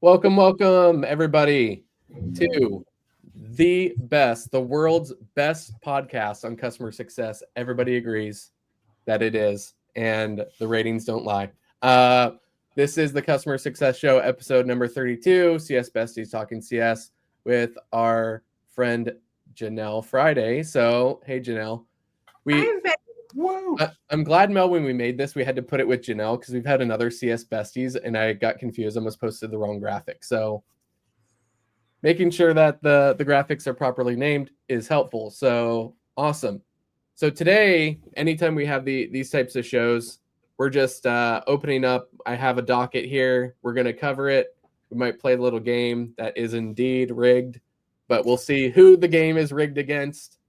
Welcome, everybody, to the world's best podcast on customer success. Everybody agrees that it is, and the ratings don't lie. This is the Customer Success Show, episode number 32, CS Besties Talking CS with our friend Jenelle Friday. So, hey, Jenelle. I'm glad, Mel, when we made this, we had to put it with Jenelle because we've had another CS Besties and I got confused. I almost posted the wrong graphic. So making sure that the graphics are properly named is helpful. So awesome. So today, anytime we have these types of shows, we're just opening up. I have a docket here. We're going to cover it. We might play a little game that is indeed rigged, but we'll see who the game is rigged against.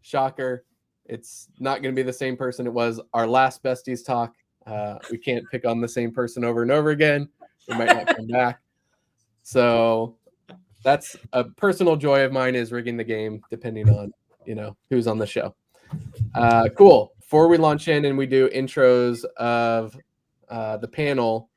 Shocker. It's not going to be the same person it was our last Besties talk. We can't pick on the same person over and over again. We might not come back. So that's a personal joy of mine, is rigging the game depending on, who's on the show. Cool. Before we launch in and we do intros of the panel,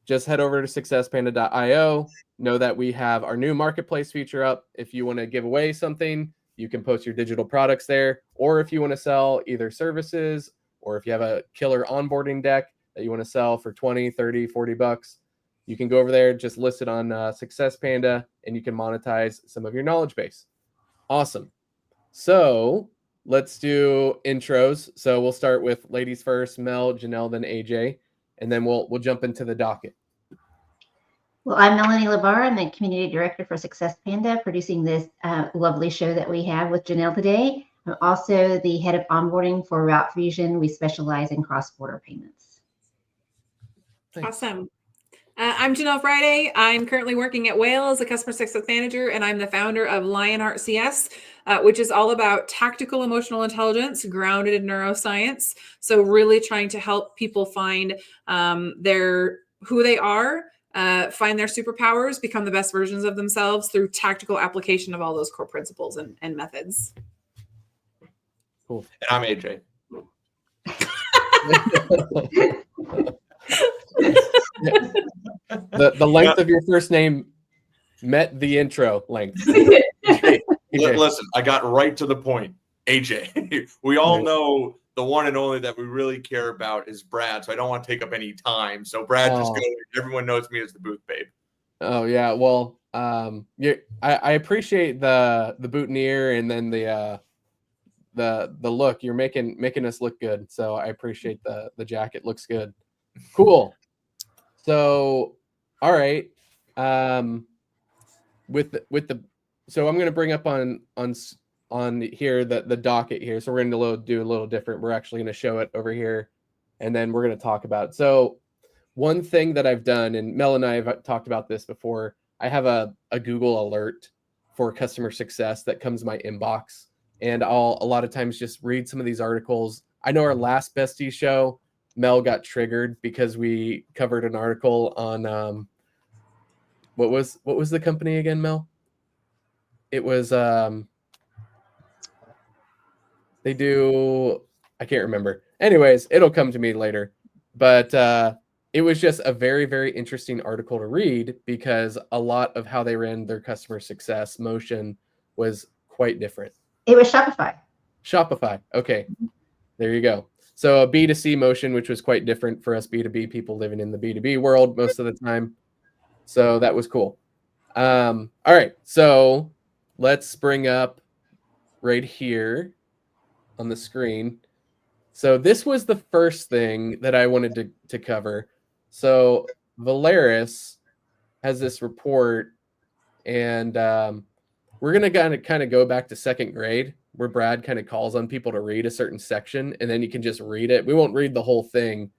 just head over to successpanda.io. Know that we have our new marketplace feature up. If you want to give away something, you can post your digital products there. Or if you want to sell either services, or if you have a killer onboarding deck that you want to sell for 20, 30, 40 bucks, you can go over there, just list it on Success Panda, and you can monetize some of your knowledge base. Awesome. So let's do intros. So we'll start with ladies first, Mel, Jenelle, then AJ, and then we'll jump into the docket. Well, I'm Melanie Labar. I'm the Community Director for Success Panda, producing this lovely show that we have with Jenelle today. I'm also the head of onboarding for Route Fusion. We specialize in cross-border payments. Thanks. Awesome. I'm Jenelle Friday. I'm currently working at Whale as a customer success manager, and I'm the founder of Lionheart CS, which is all about tactical emotional intelligence grounded in neuroscience. So really trying to help people find who they are, find their superpowers, become the best versions of themselves through tactical application of all those core principles and methods. Cool. And I'm AJ. The length of your first name met the intro length. Listen, I got right to the point. AJ. We all know the one and only that we really care about is Brad, so I don't want to take up any time. So Brad, just go. Everyone knows me as the booth babe. Oh yeah, well, I appreciate the boutonniere and then the look. You're making us look good, so I appreciate the jacket. Looks good. Cool. So, all right. So I'm going to bring up on here the docket here. So we're going to do a little different. We're actually going to show it over here, and then we're going to talk about it. So one thing that I've done, and Mel and I have talked about this before, I have a Google alert for customer success that comes to my inbox, and I'll a lot of times just read some of these articles. I know our last Bestie show, Mel got triggered because we covered an article on what was the company again, Mel? It was I can't remember. Anyways, it'll come to me later. But it was just a very, very interesting article to read because a lot of how they ran their customer success motion was quite different. It was Shopify. Shopify. Okay. There you go. So a B2C motion, which was quite different for us B2B people living in the B2B world most of the time. So that was cool. All right. So let's bring up right here on the screen. So this was the first thing that I wanted to cover. So Valeris has this report, and we're going to kind of go back to second grade, where Brad kind of calls on people to read a certain section, and then you can just read it. We won't read the whole thing,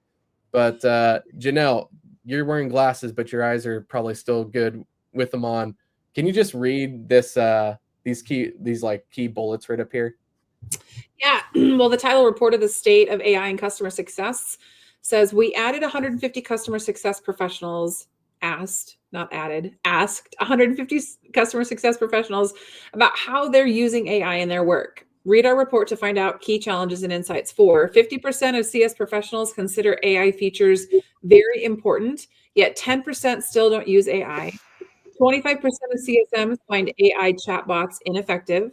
but Jenelle, you're wearing glasses, but your eyes are probably still good with them on. Can you just read this these key bullets right up here? Yeah. Well, the title report of the state of AI and customer success says we added 150 customer success professionals. Asked 150 customer success professionals about how they're using AI in their work. Read our report to find out key challenges and insights. 50% of CS professionals consider AI features very important, yet 10% still don't use AI. 25% of CSMs find AI chatbots ineffective.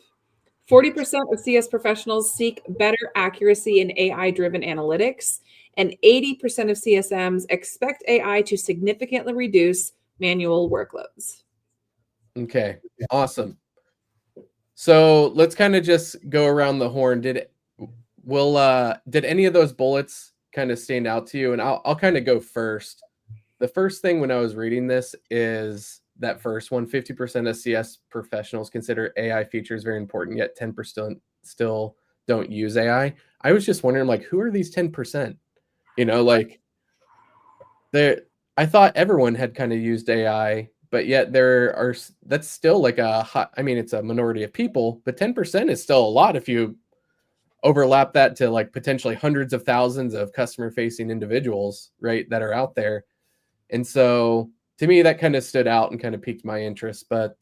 40% of CS professionals seek better accuracy in AI-driven analytics, and 80% of CSMs expect AI to significantly reduce manual workloads. Okay, awesome. So let's kind of just go around the horn. Did any of those bullets kind of stand out to you? And I'll kind of go first. The first thing when I was reading this is that first one, 50% of CS professionals consider AI features very important, yet 10% still don't use AI. I was just wondering, like, who are these 10%? You know, like, I thought everyone had kind of used AI, but yet that's still like I mean, it's a minority of people, but 10% is still a lot if you overlap that to like potentially hundreds of thousands of customer facing individuals, right, that are out there. And so to me, that kind of stood out and kind of piqued my interest. But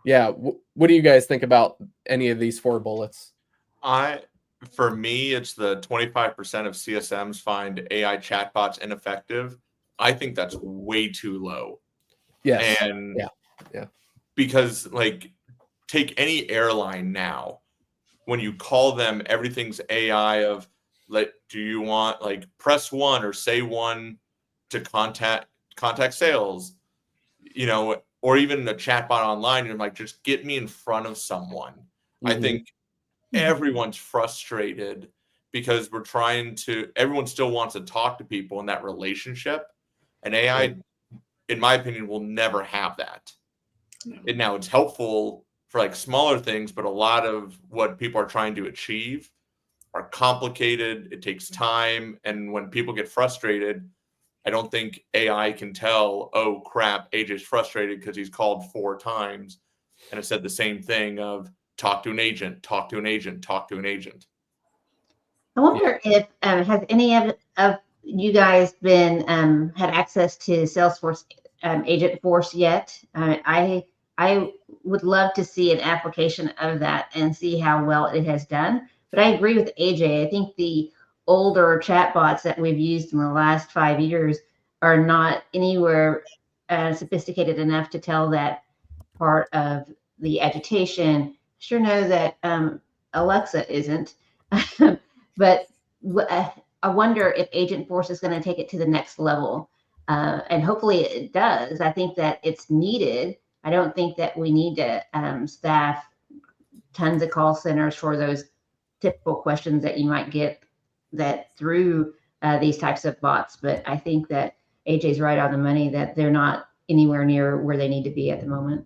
yeah, what do you guys think about any of these 4 bullets? For me, it's the 25% of CSMs find AI chatbots ineffective. I think that's way too low. Yes. And yeah. Because like, take any airline now, when you call them, everything's AI of like, do you want like press 1 or say 1 to contact sales, you know, or even a chatbot online. You're like, just get me in front of someone. Mm-hmm. I think everyone's frustrated because everyone still wants to talk to people in that relationship. And AI, in my opinion, will never have that. And now it's helpful for like smaller things, but a lot of what people are trying to achieve are complicated. It takes time. And when people get frustrated, I don't think AI can tell, oh crap, AJ's frustrated because he's called 4 times and it said the same thing of talk to an agent, talk to an agent, talk to an agent. I wonder if has any of you guys been had access to Salesforce Agent Force yet? I would love to see an application of that and see how well it has done. But I agree with AJ. I think the older chatbots that we've used in the last 5 years are not anywhere sophisticated enough to tell that part of the agitation. Sure know that Alexa isn't. But I wonder if Agent Force is going to take it to the next level. And hopefully it does. I think that it's needed. I don't think that we need to staff tons of call centers for those typical questions that you might get that through these types of bots. But I think that AJ's right on the money that they're not anywhere near where they need to be at the moment.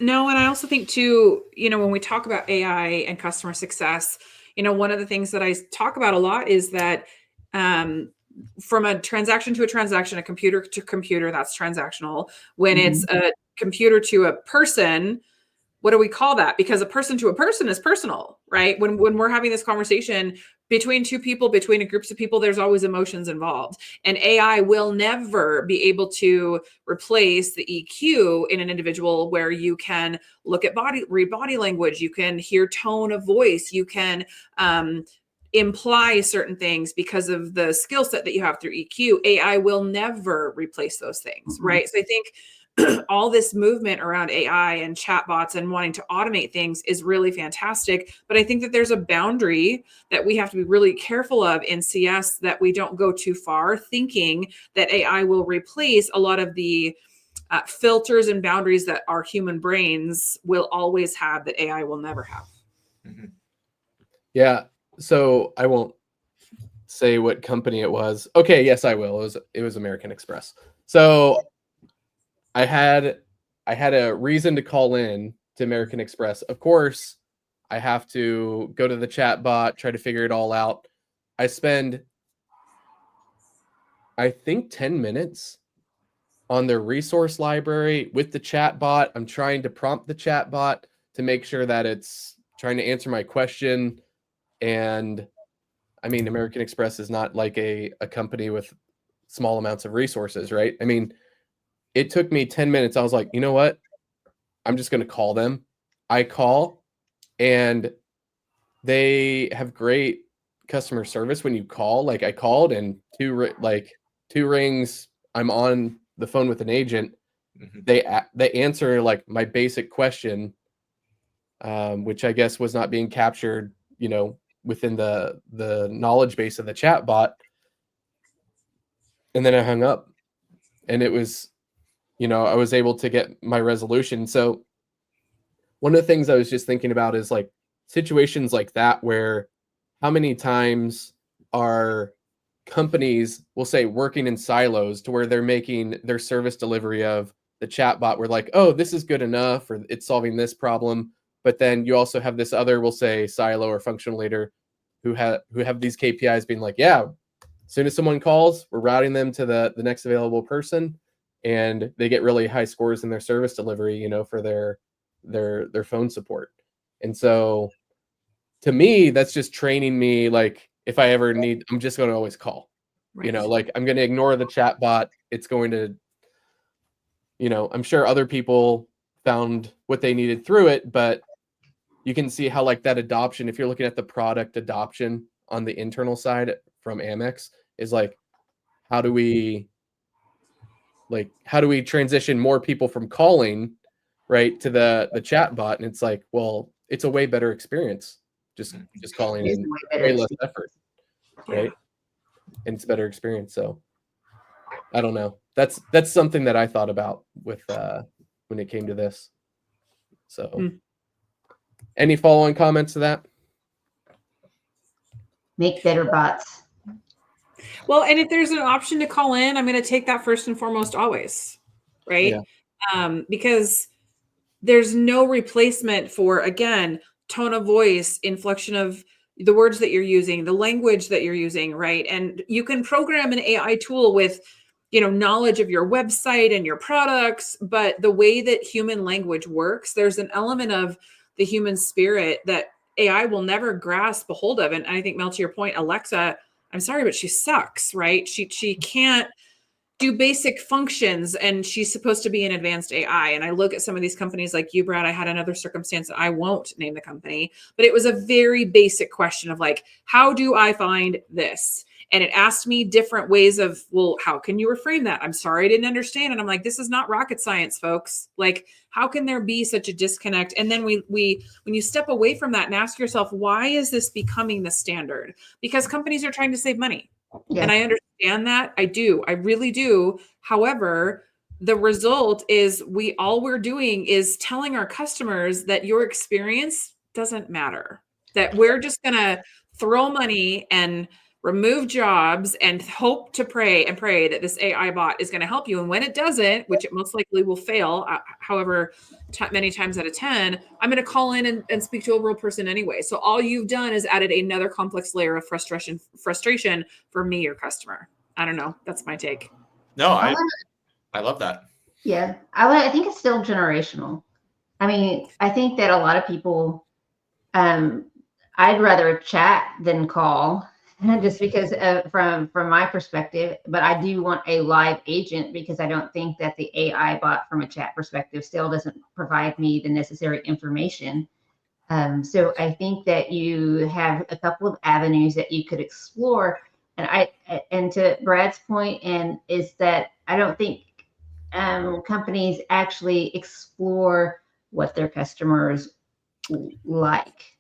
No, and I also think too, you know, when we talk about AI and customer success, you know, one of the things that I talk about a lot is that from a transaction to a transaction, a computer to computer, that's transactional. When it's a computer to a person, what do we call that? Because a person to a person is personal, right? When we're having this conversation between 2 people, between a groups of people, there's always emotions involved. And AI will never be able to replace the EQ in an individual where you can look at read body language, you can hear tone of voice, you can imply certain things because of the skill set that you have through EQ. AI will never replace those things, right? So I think all this movement around AI and chatbots and wanting to automate things is really fantastic. But I think that there's a boundary that we have to be really careful of in CS, that we don't go too far thinking that AI will replace a lot of the filters and boundaries that our human brains will always have that AI will never have. Mm-hmm. Yeah. So I won't say what company it was. Okay. Yes, I will. It was American Express. So I had a reason to call in to American Express. Of course, I have to go to the chat bot, try to figure it all out. I spend, I think, 10 minutes on their resource library with the chat bot. I'm trying to prompt the chat bot to make sure that it's trying to answer my question. And I mean, American Express is not like a company with small amounts of resources, right? I mean, it took me 10 minutes. I was like, you know what? I'm just going to call them. I call, and they have great customer service when you call. Like, I called, and two rings, I'm on the phone with an agent, Mm-hmm. they answer like my basic question, which I guess was not being captured, within the knowledge base of the chat bot. And then I hung up, and it was, I was able to get my resolution. So one of the things I was just thinking about is like situations like that, where how many times are companies, will say, working in silos to where they're making their service delivery of the chatbot, we're like, oh, this is good enough, or it's solving this problem. But then you also have this other, we'll say, silo or functional leader who have these KPIs being like, yeah, as soon as someone calls, we're routing them to the next available person, and they get really high scores in their service delivery, for their phone support. And so to me, that's just training me. Like, if I ever need, I'm just going to always call, Right. like I'm going to ignore the chat bot. It's going to, I'm sure other people found what they needed through it, but you can see how like that adoption, if you're looking at the product adoption on the internal side from Amex, is like, how do we transition more people from calling, right, to the chat bot? And it's like, well, it's a way better experience. Just calling in, way less effort, right? And it's a better experience. So I don't know. That's something that I thought about with when it came to this. So any following comments to that? Make better bots. Well, and if there's an option to call in, I'm going to take that first and foremost always, right? Yeah. Because there's no replacement for, again, tone of voice, inflection of the words that you're using, the language that you're using, right? And you can program an AI tool with, knowledge of your website and your products, but the way that human language works, there's an element of the human spirit that AI will never grasp a hold of. And I think, Mel, to your point, Alexa, I'm sorry, but she sucks, right? She can't do basic functions, and she's supposed to be an advanced AI. And I look at some of these companies like you, Brad. I had another circumstance that I won't name the company, but it was a very basic question of like, how do I find this? And it asked me different ways of, well, how can you reframe that? I'm sorry, I didn't understand. And I'm like, this is not rocket science, folks. Like, how can there be such a disconnect? And then when you step away from that and ask yourself, why is this becoming the standard? Because companies are trying to save money. Yeah. And I understand that. I do. I really do. However, the result is we're doing is telling our customers that your experience doesn't matter, that we're just going to throw money and remove jobs and hope to pray that this AI bot is going to help you. And when it doesn't, which it most likely will fail, however, many times out of 10, I'm going to call in and speak to a real person anyway. So all you've done is added another complex layer of frustration for me, your customer. I don't know. That's my take. No, I love that. Yeah. I think it's still generational. I mean, I think that a lot of people, I'd rather chat than call, just because from my perspective, but I do want a live agent, because I don't think that the AI bot from a chat perspective still doesn't provide me the necessary information. So I think that you have a couple of avenues that you could explore. And to Brad's point, and is that I don't think companies actually explore what their customers like.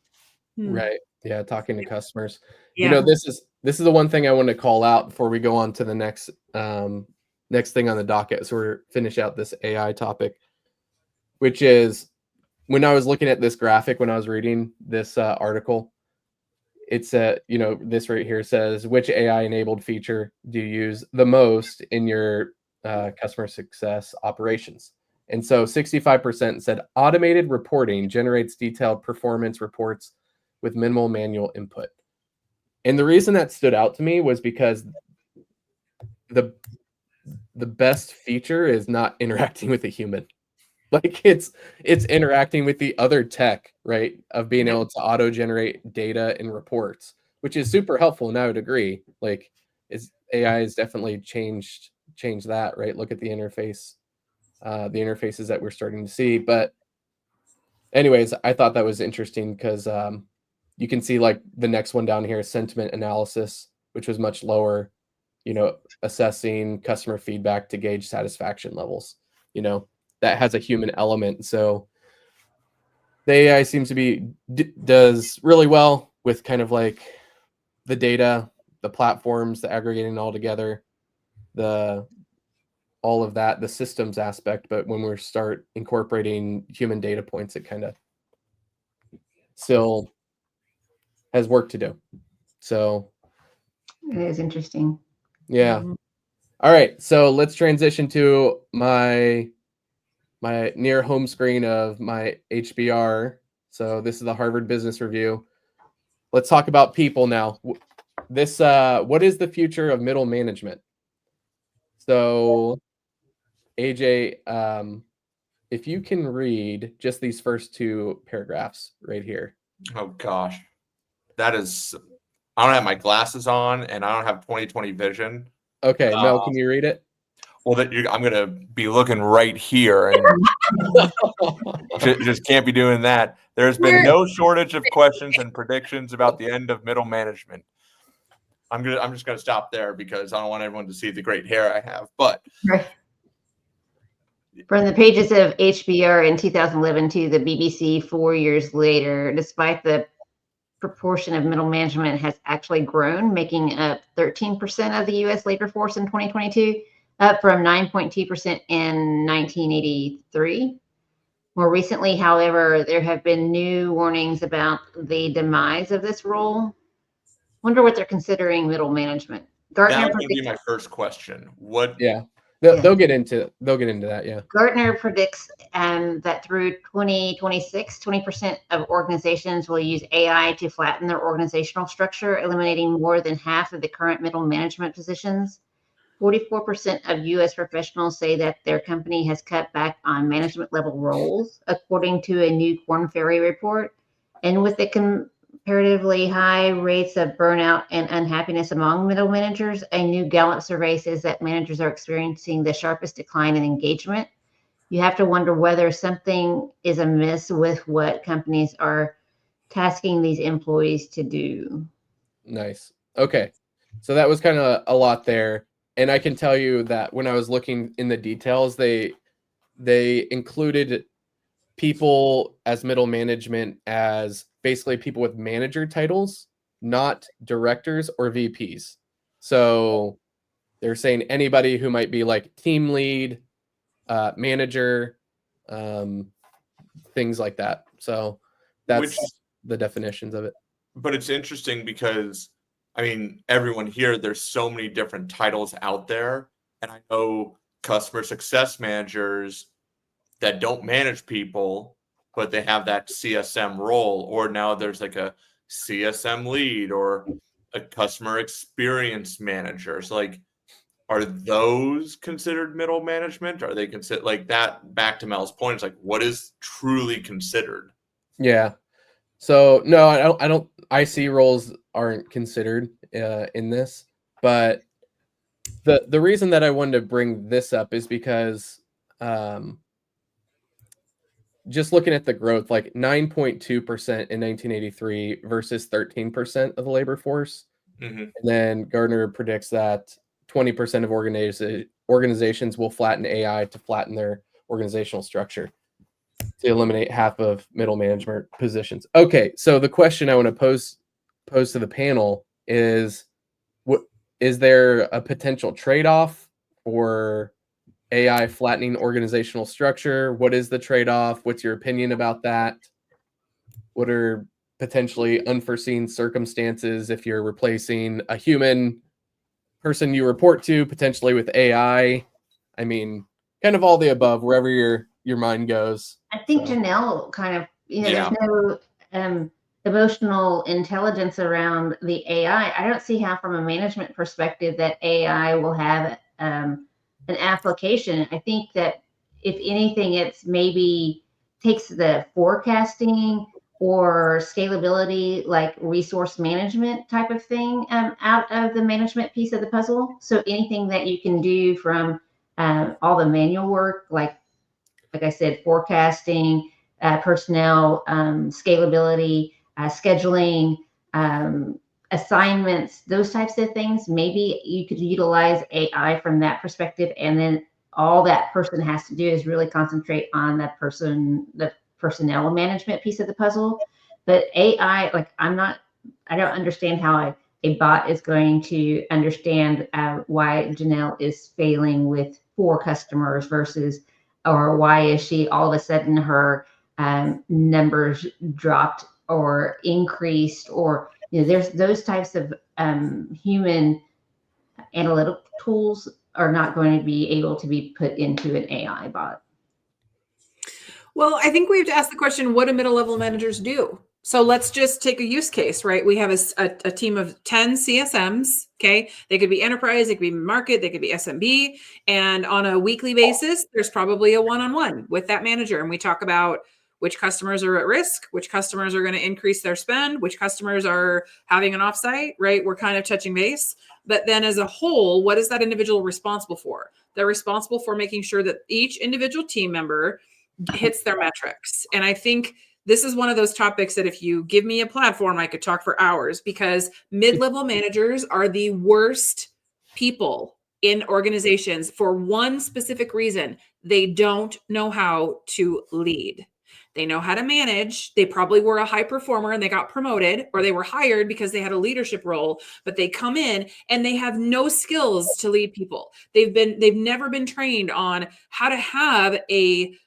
Right. Yeah. Talking to customers. Yeah. This is the one thing I want to call out before we go on to the next thing on the docket. So we're finish out this AI topic, which is, when I was looking at this graphic, when I was reading this article, it's this right here says, which AI enabled feature do you use the most in your customer success operations? And so 65% said automated reporting generates detailed performance reports with minimal manual input. And the reason that stood out to me was because the best feature is not interacting with a human. Like, it's interacting with the other tech, right, of being able to auto generate data and reports, which is super helpful. And I would agree, like, AI has definitely changed that, right? Look at the interfaces that we're starting to see. But anyways, I thought that was interesting because you can see like the next one down here, sentiment analysis, which was much lower. assessing customer feedback to gauge satisfaction levels. That has a human element. So the AI seems to be does really well with kind of like the data, the platforms, the aggregating all together, all of that, the systems aspect. But when we start incorporating human data points, it kind of still has work to do. So it is interesting. Yeah. All right. So let's transition to my near home screen of my HBR. So this is the Harvard Business Review. Let's talk about people now. What is the future of middle management? So AJ, if you can read just these first two paragraphs right here. Oh gosh, that is. I don't have my glasses on, and I don't have 20/20 vision. Okay, Mel, can you read it? Well, I'm going to be looking right here, and just can't be doing that. There's been no shortage of questions and predictions about the end of middle management. I'm just gonna stop there because I don't want everyone to see the great hair I have. But from the pages of HBR in 2011 to the BBC 4 years later, despite the proportion of middle management has actually grown, making up 13% of the U.S. labor force in 2022, up from 9.2% in 1983. More recently, however, there have been new warnings about the demise of this role. Wonder what they're considering middle management. That would be my first question. What? Yeah, they'll get into that. Yeah. Gartner predicts that through 2026, 20% of organizations will use AI to flatten their organizational structure, eliminating more than half of the current middle management positions. 44% of U.S. professionals say that their company has cut back on management level roles, according to a new Korn Ferry report. And with the comparatively high rates of burnout and unhappiness among middle managers, a new Gallup survey says that managers are experiencing the sharpest decline in engagement. You have to wonder whether something is amiss with what companies are tasking these employees to do. Nice. Okay. So that was kind of a lot there. And I can tell you that when I was looking in the details, they included people as middle management as basically people with manager titles, not directors or VPs. So they're saying anybody who might be like team lead, manager, things like that. So that's the definitions of it. But it's interesting because I mean, everyone here, there's so many different titles out there. And I know customer success managers that don't manage people, but they have that CSM role. Or now there's like a CSM lead or a customer experience manager. So like, are those considered middle management? Are they considered like that? Back to Mel's point, it's like, what is truly considered? Yeah. So no, I don't. IC roles aren't considered in this, but the reason that I wanted to bring this up is because just looking at the growth, like 9.2% in 1983 versus 13% of the labor force, and then Gartner predicts that 20% of organizations will flatten AI to flatten their organizational structure, to eliminate half of middle management positions. Okay, so the question I want to pose to the panel is, what is there a potential trade-off for AI flattening organizational structure? What is the trade-off? What's your opinion about that? What are potentially unforeseen circumstances if you're replacing a human person you report to potentially with AI? I mean, kind of all the above, wherever your mind goes. I think Jenelle kind of, there's no emotional intelligence around the AI. I don't see how, from a management perspective, that AI will have an application. I think that if anything, it's maybe takes the forecasting or scalability, like resource management type of thing, out of the management piece of the puzzle. So anything that you can do from all the manual work, like I said, forecasting, personnel, scalability, scheduling, assignments, those types of things, maybe you could utilize AI from that perspective. And then all that person has to do is really concentrate on the personnel management piece of the puzzle. But AI, like I don't understand how a bot is going to understand why Jenelle is failing with 4 customers versus, or why is she all of a sudden her numbers dropped or increased, or there's those types of human analytical tools are not going to be able to be put into an AI bot. Well, I think we have to ask the question, what do middle level managers do? So let's just take a use case, right? We have a team of 10 CSMs, okay? They could be enterprise, they could be market, they could be SMB. And on a weekly basis, there's probably a one-on-one with that manager. And we talk about which customers are at risk, which customers are going to increase their spend, which customers are having an offsite, right? We're kind of touching base. But then as a whole, what is that individual responsible for? They're responsible for making sure that each individual team member hits their metrics. And I think this is one of those topics that if you give me a platform, I could talk for hours, because mid-level managers are the worst people in organizations for one specific reason. They don't know how to lead. They know how to manage. They probably were a high performer and they got promoted, or they were hired because they had a leadership role, but they come in and they have no skills to lead people. They've never been trained on how to have a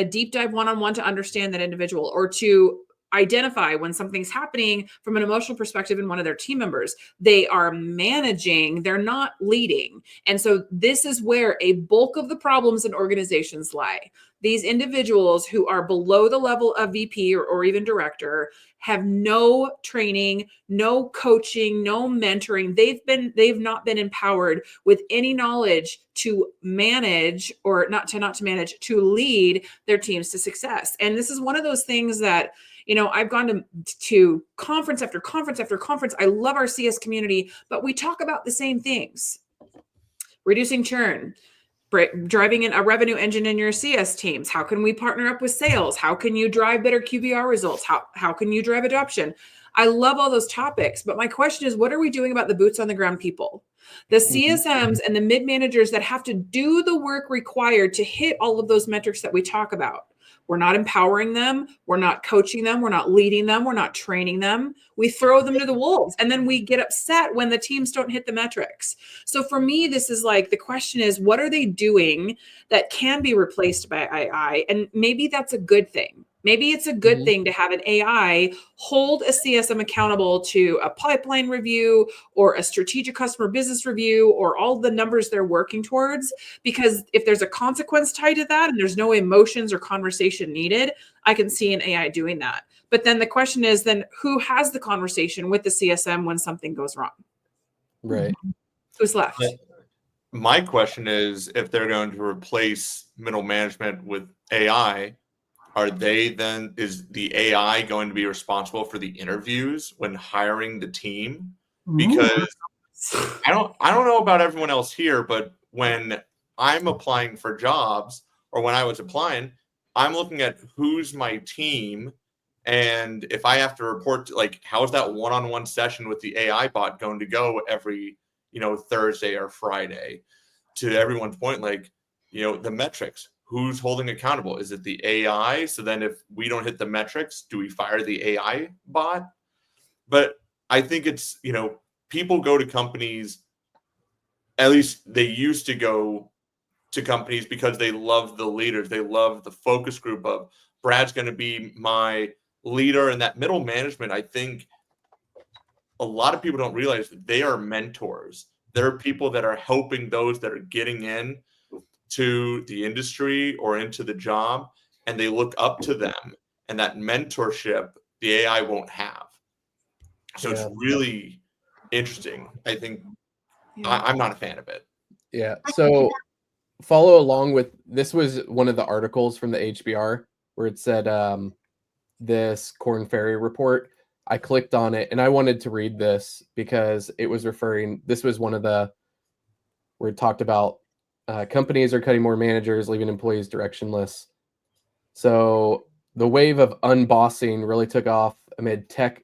deep dive one-on-one to understand that individual, or to identify when something's happening from an emotional perspective in one of their team members. They are managing, they're not leading. And so this is where a bulk of the problems in organizations lie. These individuals who are below the level of VP or even director have no training, no coaching, no mentoring. They've not been empowered with any knowledge to manage, or not to manage, to lead their teams to success. And this is one of those things that, I've gone to conference after conference after conference. I love our CS community, but we talk about the same things: reducing churn, driving in a revenue engine in your CS teams. How can we partner up with sales? How can you drive better QBR results? How can you drive adoption? I love all those topics, but my question is, what are we doing about the boots on the ground people? The CSMs and the mid managers that have to do the work required to hit all of those metrics that we talk about. We're not empowering them. We're not coaching them. We're not leading them. We're not training them. We throw them to the wolves, and then we get upset when the teams don't hit the metrics. So for me, this is like, the question is, what are they doing that can be replaced by AI? And maybe that's a good thing. Maybe it's a good thing to have an AI hold a CSM accountable to a pipeline review or a strategic customer business review, or all the numbers they're working towards. Because if there's a consequence tied to that and there's no emotions or conversation needed, I can see an AI doing that. But then the question is, then who has the conversation with the CSM when something goes wrong? Right. Who's left? My question is, if they're going to replace middle management with AI, is the AI going to be responsible for the interviews when hiring the team? Because I don't know about everyone else here, but when I'm applying for jobs, or when I was applying, I'm looking at who's my team, and if I have to report to, like, how's that one-on-one session with the AI bot going to go every Thursday or Friday? To everyone's point, like, the metrics. Who's holding accountable? Is it the AI? So then if we don't hit the metrics, do we fire the AI bot? But I think it's, people go to companies, at least they used to go to companies, because they love the leaders. They love the focus group of, Brad's going to be my leader. And that middle management, I think a lot of people don't realize they are mentors. They're people that are helping those that are getting in to the industry or into the job, and they look up to them, and that mentorship the AI won't have. So It's really interesting. I think I'm not a fan of it. Yeah. So follow along with, this was one of the articles from the HBR where it said this Korn Ferry report. I clicked on it and I wanted to read this because it was this was one of the, where it talked about companies are cutting more managers, leaving employees directionless. So the wave of unbossing really took off amid tech.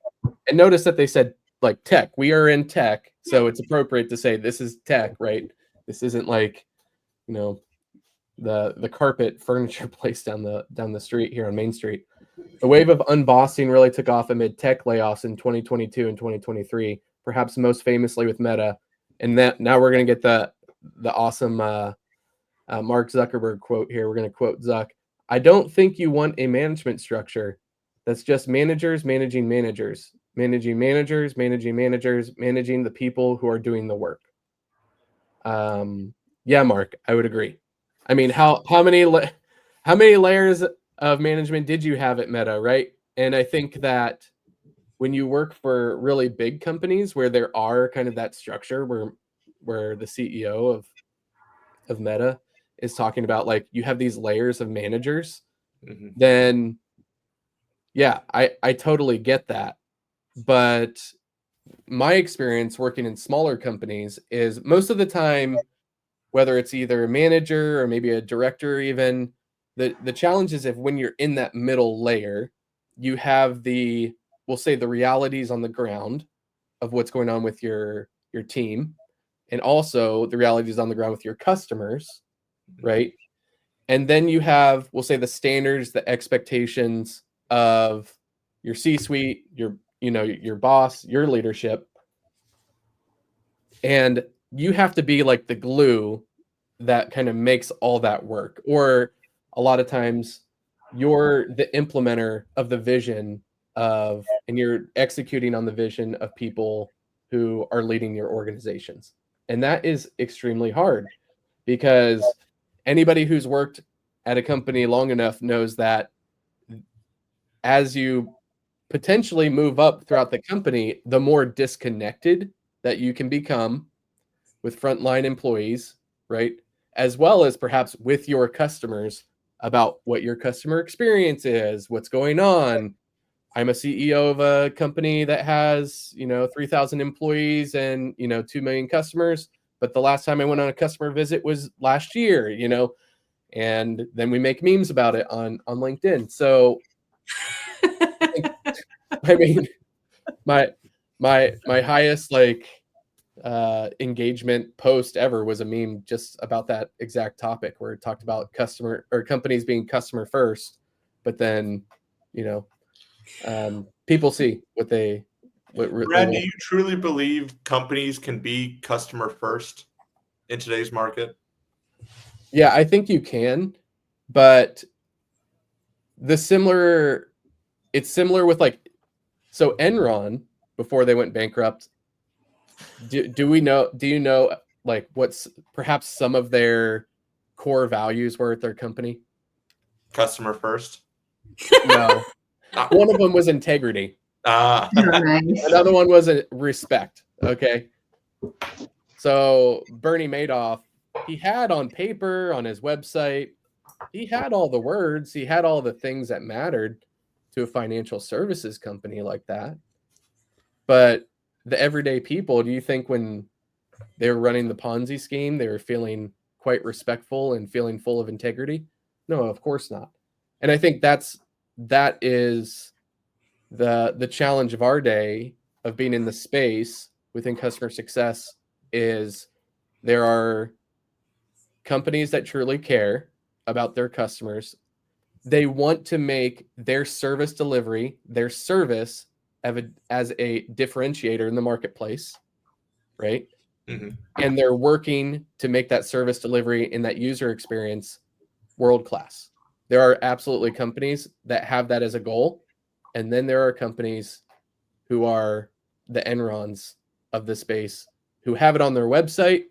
And notice that they said like tech. We are in tech, so it's appropriate to say this is tech, right? This isn't like, the carpet furniture place down the street here on Main Street. The wave of unbossing really took off amid tech layoffs in 2022 and 2023, perhaps most famously with Meta. And that now we're going to get the awesome Mark Zuckerberg quote here. We're going to quote Zuck. "I don't think you want a management structure that's just managers managing managers, managing managers, managing managers, managing the people who are doing the work." Yeah, Mark, I would agree. I mean, how many layers of management did you have at Meta, right? And I think that when you work for really big companies where there are kind of that structure where the CEO of Meta is talking about, like, you have these layers of managers, then yeah, I totally get that. But my experience working in smaller companies is most of the time, whether it's either a manager or maybe a director even, the challenge is if when you're in that middle layer, you have we'll say the realities on the ground of what's going on with your team, and also the realities on the ground with your customers, right? And then you have, we'll say, the standards, the expectations of your C-suite, your boss, your leadership. And you have to be like the glue that kind of makes all that work. Or a lot of times you're the implementer of the vision and you're executing on the vision of people who are leading your organizations. And that is extremely hard, because anybody who's worked at a company long enough knows that as you potentially move up throughout the company, the more disconnected that you can become with frontline employees, right? As well as perhaps with your customers about what your customer experience is, what's going on. I'm a CEO of a company that has, 3,000 employees and, 2 million customers. But the last time I went on a customer visit was last year, and then we make memes about it on LinkedIn. So I mean, my highest engagement post ever was a meme just about that exact topic, where it talked about customer or companies being customer first, but then people see what Brad, do you truly believe companies can be customer first in today's market? Yeah, I think you can, but it's similar with so Enron, before they went bankrupt, do you know like what's perhaps some of their core values were at their company? Customer first? No. One of them was integrity. Nice. Another one was respect. Okay. So Bernie Madoff, he had on paper, on his website, he had all the words, he had all the things that mattered to a financial services company like that. But the everyday people, do you think when they were running the Ponzi scheme, they were feeling quite respectful and feeling full of integrity? No, of course not. And I think that is the challenge of our day of being in the space within customer success, is there are companies that truly care about their customers. They want to make their service delivery, their service as a differentiator in the marketplace, right? Mm-hmm. And they're working to make that service delivery and that user experience world-class. There are absolutely companies that have that as a goal. And then there are companies who are the Enrons of the space, who have it on their website.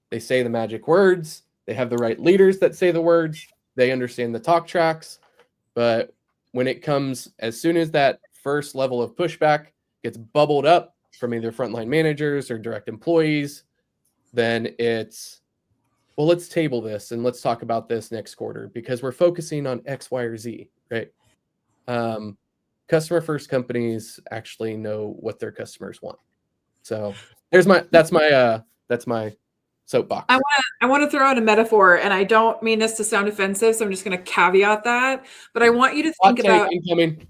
They say the magic words. They have the right leaders that say the words. They understand the talk tracks. But when it comes, as soon as that first level of pushback gets bubbled up from either frontline managers or direct employees, then it's, well, let's table this and let's talk about this next quarter because we're focusing on X, Y, or Z, right? Customer first companies actually know what their customers want. So that's my soapbox. I want to throw out a metaphor, and I don't mean this to sound offensive, so I'm just going to caveat that. But I want you to think about. Incoming.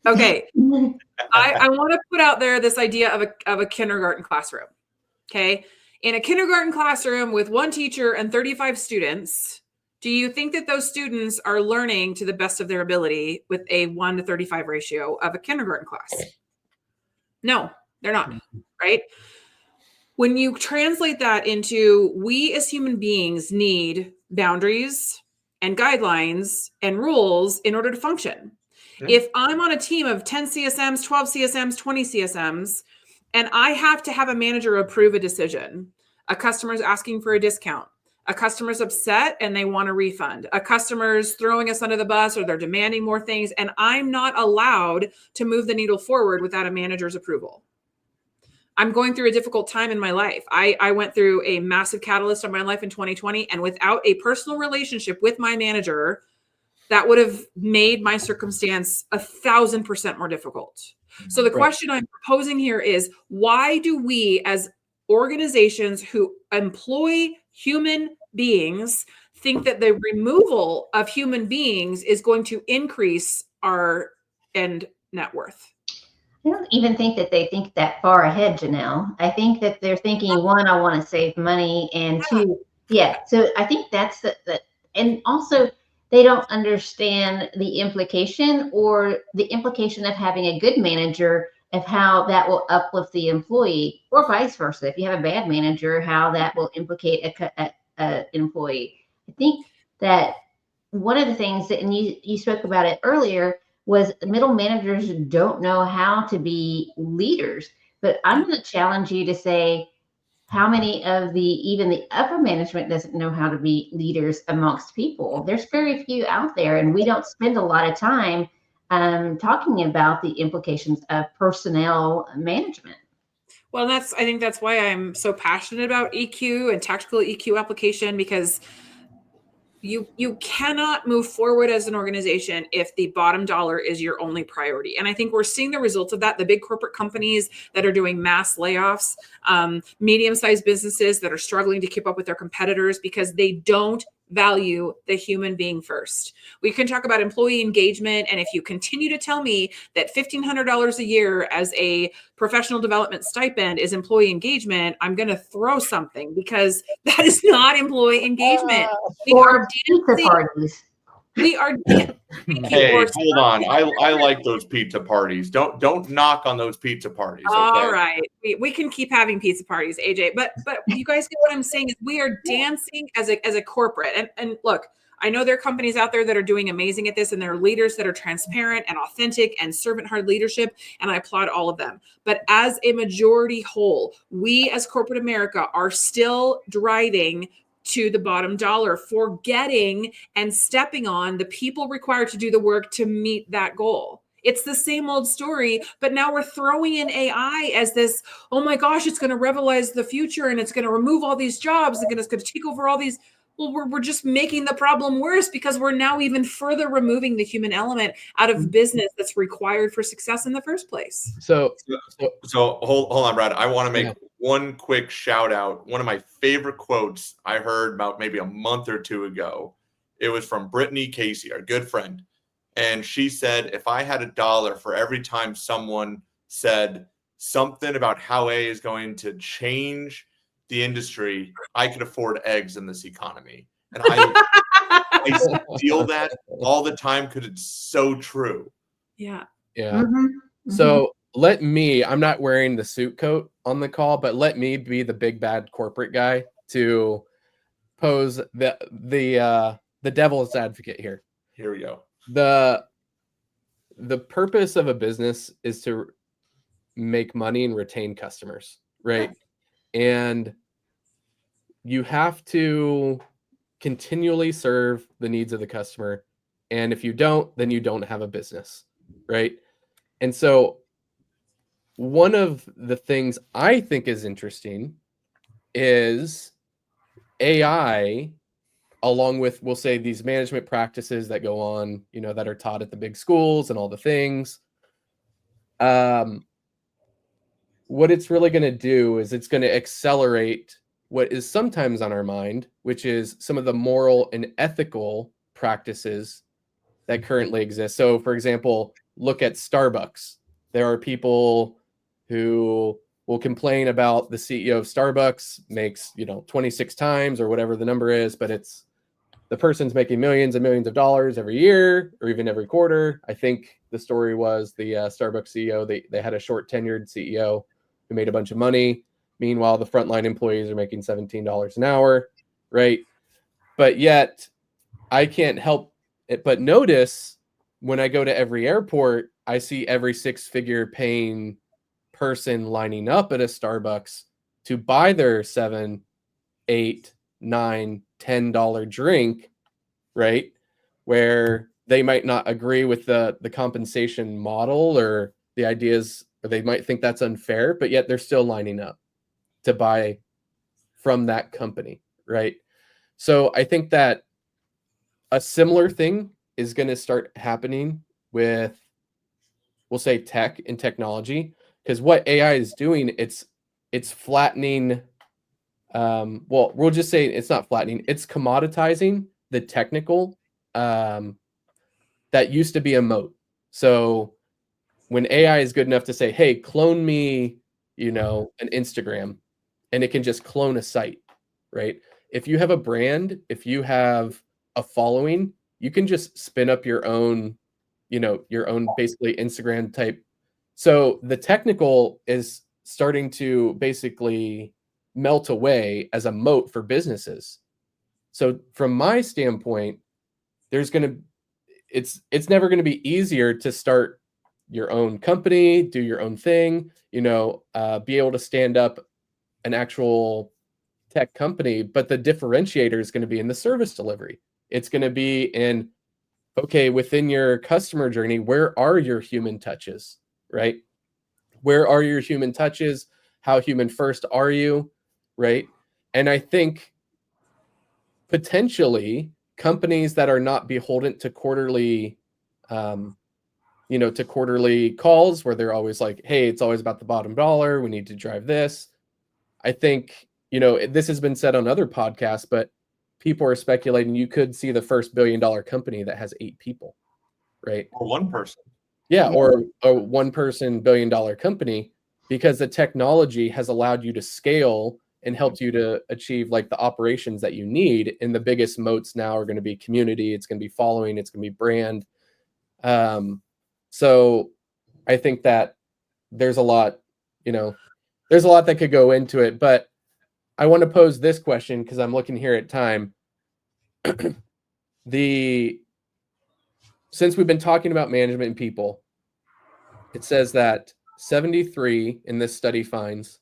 Okay, I want to put out there this idea of a kindergarten classroom. Okay. In a kindergarten classroom with one teacher and 35 students, do you think that those students are learning to the best of their ability with a 1 to 35 ratio of a kindergarten class? No, they're not. Right. When you translate that into, we as human beings need boundaries and guidelines and rules in order to function. Yeah. If I'm on a team of 10 CSMs, 12 CSMs, 20 CSMs, and I have to have a manager approve a decision, a customer's asking for a discount, a customer's upset and they want a refund, a customer's throwing us under the bus or they're demanding more things, and I'm not allowed to move the needle forward without a manager's approval. I'm going through a difficult time in my life. I went through a massive catalyst of my life in 2020, and without a personal relationship with my manager, that would have made my circumstance 1,000% more difficult. So the question I'm proposing here is, why do we as organizations who employ human beings think that the removal of human beings is going to increase our end net worth? I don't even think that they think that far ahead, Jenelle. I think that they're thinking, one, I want to save money, and two, so I think that's the and also they don't understand the implication or the implication of having a good manager, of how that will uplift the employee, or vice versa. If you have a bad manager, how that will implicate a employee. I think that one of the things that, and you spoke about it earlier, was middle managers don't know how to be leaders. But I'm going to challenge you to say, how many of even the upper management doesn't know how to be leaders amongst people? There's very few out there, and we don't spend a lot of time talking about the implications of personnel management. Well, I think that's why I'm so passionate about EQ and tactical EQ application, because you cannot move forward as an organization if the bottom dollar is your only priority. And I think we're seeing the results of that. The big corporate companies that are doing mass layoffs, medium-sized businesses that are struggling to keep up with their competitors because they don't value the human being first. We can talk about employee engagement. And if you continue to tell me that $1,500 a year as a professional development stipend is employee engagement, I'm going to throw something, because that is not employee engagement. We are dancing. We are Hey, hold on. I like those pizza parties. Don't knock on those pizza parties. Okay? All right. We can keep having pizza parties, AJ. But you guys get what I'm saying, is we are dancing as a corporate. And look, I know there are companies out there that are doing amazing at this, and there are leaders that are transparent and authentic and servant-hearted leadership, and I applaud all of them. But as a majority whole, we as corporate America are still driving to the bottom dollar, forgetting and stepping on the people required to do the work to meet that goal. It's the same old story, but now we're throwing in AI as this, oh my gosh, it's going to revolutionize the future and it's going to remove all these jobs and it's going to take over all these. Well, we're just making the problem worse, because we're now even further removing the human element out of business that's required for success in the first place. So hold on, Brad. I want to make one quick shout out. One of my favorite quotes I heard about maybe a month or two ago. It was from Brittany Casey, our good friend. And she said, if I had $1 for every time someone said something about how AI is going to change the industry, I could afford eggs in this economy. And I feel that all the time, because it's so true. Yeah. So I'm not wearing the suit coat on the call, but let me be the big bad corporate guy to pose the devil's advocate here. Here we go. The purpose of a business is to make money and retain customers, right? And you have to continually serve the needs of the customer. And if you don't, then you don't have a business, right? And so one of the things I think is interesting is AI, along with, we'll say, these management practices that go on, that are taught at the big schools and all the things. What it's really going to do is it's going to accelerate what is sometimes on our mind, which is some of the moral and ethical practices that currently exist. So, for example, look at Starbucks. There are people who will complain about the CEO of Starbucks makes, 26 times or whatever the number is, but it's the person's making millions and millions of dollars every year or even every quarter. I think the story was the Starbucks CEO, they had a short tenured CEO who made a bunch of money. Meanwhile, the frontline employees are making $17 an hour, right? But yet I can't help it but notice when I go to every airport, I see every six-figure paying person lining up at a Starbucks to buy their $7, $8, $9, $10 drink, right? Where they might not agree with the compensation model or the ideas, or they might think that's unfair, but yet they're still lining up to buy from that company, right? So I think that a similar thing is going to start happening with, we'll say, tech and technology, because what AI is doing, it's flattening. Well, we'll just say it's not flattening; it's commoditizing the technical that used to be a moat. So when AI is good enough to say, "Hey, clone me," an Instagram, and it can just clone a site, right? If you have a brand, if you have a following, you can just spin up your own, your own basically Instagram type. So the technical is starting to basically melt away as a moat for businesses. So from my standpoint, it's never going to be easier to start your own company, do your own thing, be able to stand up an actual tech company, but the differentiator is going to be in the service delivery. It's going to be in, okay, within your customer journey, where are your human touches, right? Where are your human touches? How human first are you, right? And I think potentially companies that are not beholden to quarterly, to quarterly calls where they're always like, hey, it's always about the bottom dollar. We need to drive this. I think, this has been said on other podcasts, but people are speculating you could see the first $1 billion company that has 8 people, right? Or one person. Yeah, or a one-person $1 billion company, because the technology has allowed you to scale and helped you to achieve like the operations that you need. And the biggest moats now are going to be community, it's going to be following, it's going to be brand. So I think that there's a lot, there's a lot that could go into it, but I want to pose this question because I'm looking here at time. Since we've been talking about management and people, it says that 73 in this study finds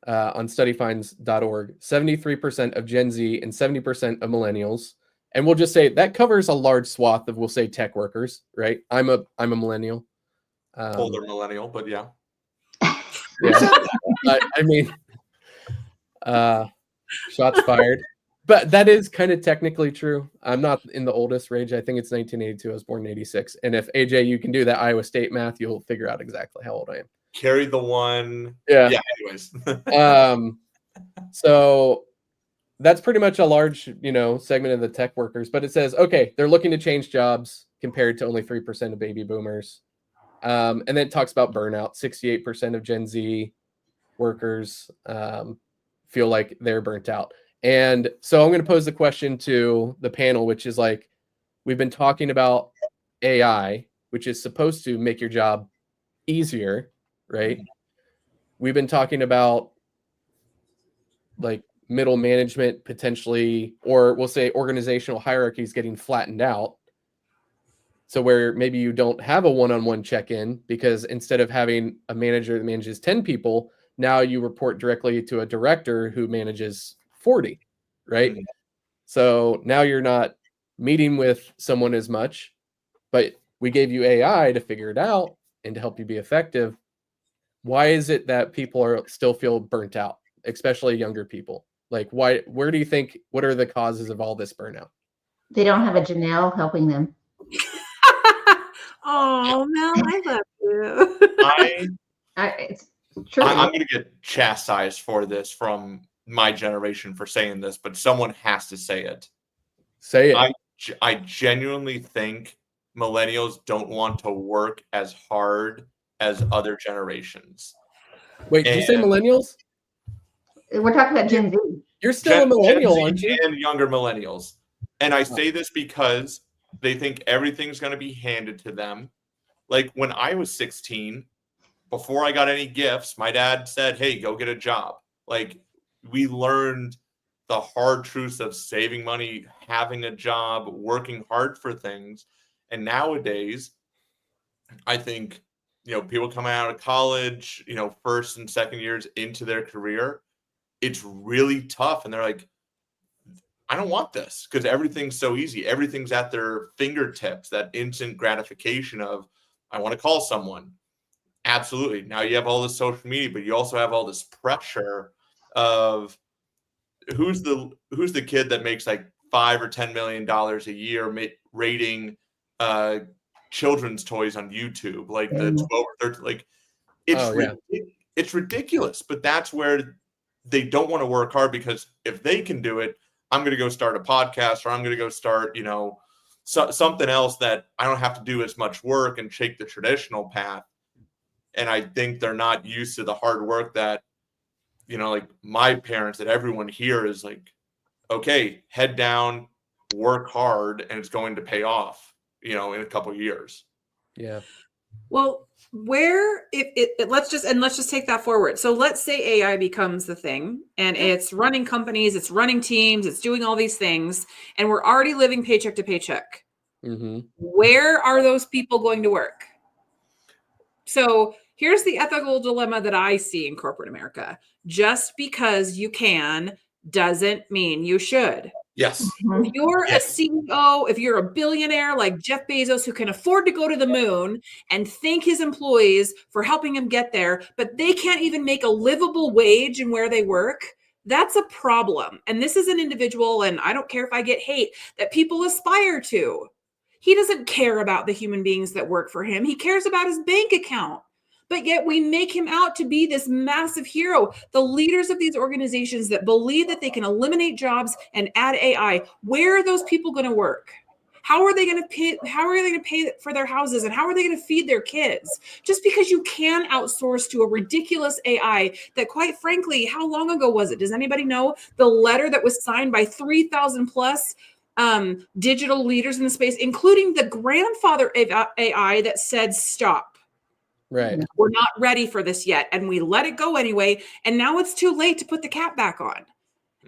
on studyfinds.org, 73% of Gen Z and 70% of millennials. And we'll just say that covers a large swath of, we'll say, tech workers, right? I'm a millennial. Older millennial, but yeah. Yeah. I mean, shots fired. But that is kind of technically true. I'm not in the oldest range. I think it's 1982. I was born in 86. And if AJ, you can do that Iowa State math, you'll figure out exactly how old I am. Carry the one. Yeah. Anyways. So that's pretty much a large, segment of the tech workers. But it says, okay, they're looking to change jobs compared to only 3% of baby boomers. And then it talks about burnout. 68% of Gen Z workers feel like they're burnt out. And so I'm going to pose the question to the panel, which is like, we've been talking about AI, which is supposed to make your job easier, right? We've been talking about like middle management potentially, or we'll say organizational hierarchies getting flattened out. So where maybe you don't have a one-on-one check-in, because instead of having a manager that manages 10 people, now you report directly to a director who manages 40, right? Mm-hmm. So now you're not meeting with someone as much, but we gave you AI to figure it out and to help you be effective. Why is it that people still feel burnt out, especially younger people? Like, where do you think, what are the causes of all this burnout? They don't have a Jenelle helping them. Oh, Mel, I love you. It's true. I'm going to get chastised for this from my generation for saying this, but someone has to say it. Say it. I genuinely think millennials don't want to work as hard as other generations. Wait, did you say millennials? We're talking about Gen Z. You're still a millennial, Gen Z aren't you? And younger millennials. And I say this because they think everything's going to be handed to them. Like when I was 16, before I got any gifts, my dad said, hey, go get a job. Like we learned the hard truths of saving money, having a job, working hard for things. And nowadays, I think, people coming out of college, first and second years into their career, it's really tough. And they're like, I don't want this because everything's so easy. Everything's at their fingertips, that instant gratification of, I want to call someone. Absolutely. Now you have all this social media, but you also have all this pressure of who's the kid that makes like $5 or $10 million a year rating children's toys on YouTube, like the 12 or 13, like it's ridiculous. But that's where they don't want to work hard, because if they can do it, I'm going to go start a podcast, or I'm going to go start, something else that I don't have to do as much work and take the traditional path. And I think they're not used to the hard work that, like my parents, that everyone here is like, okay, head down, work hard, and it's going to pay off, in a couple of years. Yeah. Well, let's just take that forward. So let's say AI becomes the thing, and it's running companies, it's running teams, it's doing all these things, and we're already living paycheck to paycheck. Mm-hmm. Where are those people going to work? So here's the ethical dilemma that I see in corporate America. Just because you can doesn't mean you should. Yes. If you're a CEO, if you're a billionaire like Jeff Bezos, who can afford to go to the moon and thank his employees for helping him get there, but they can't even make a livable wage in where they work, that's a problem. And this is an individual, and I don't care if I get hate, that people aspire to. He doesn't care about the human beings that work for him. He cares about his bank account. But yet we make him out to be this massive hero. The leaders of these organizations that believe that they can eliminate jobs and add AI, where are those people going to work? How are they going to pay? How are they going to pay for their houses? And how are they going to feed their kids? Just because you can outsource to a ridiculous AI that, quite frankly, how long ago was it? Does anybody know the letter that was signed by 3,000 plus digital leaders in the space, including the grandfather of AI, that said, stop. Right. We're not ready for this yet. And we let it go anyway. And now it's too late to put the cap back on.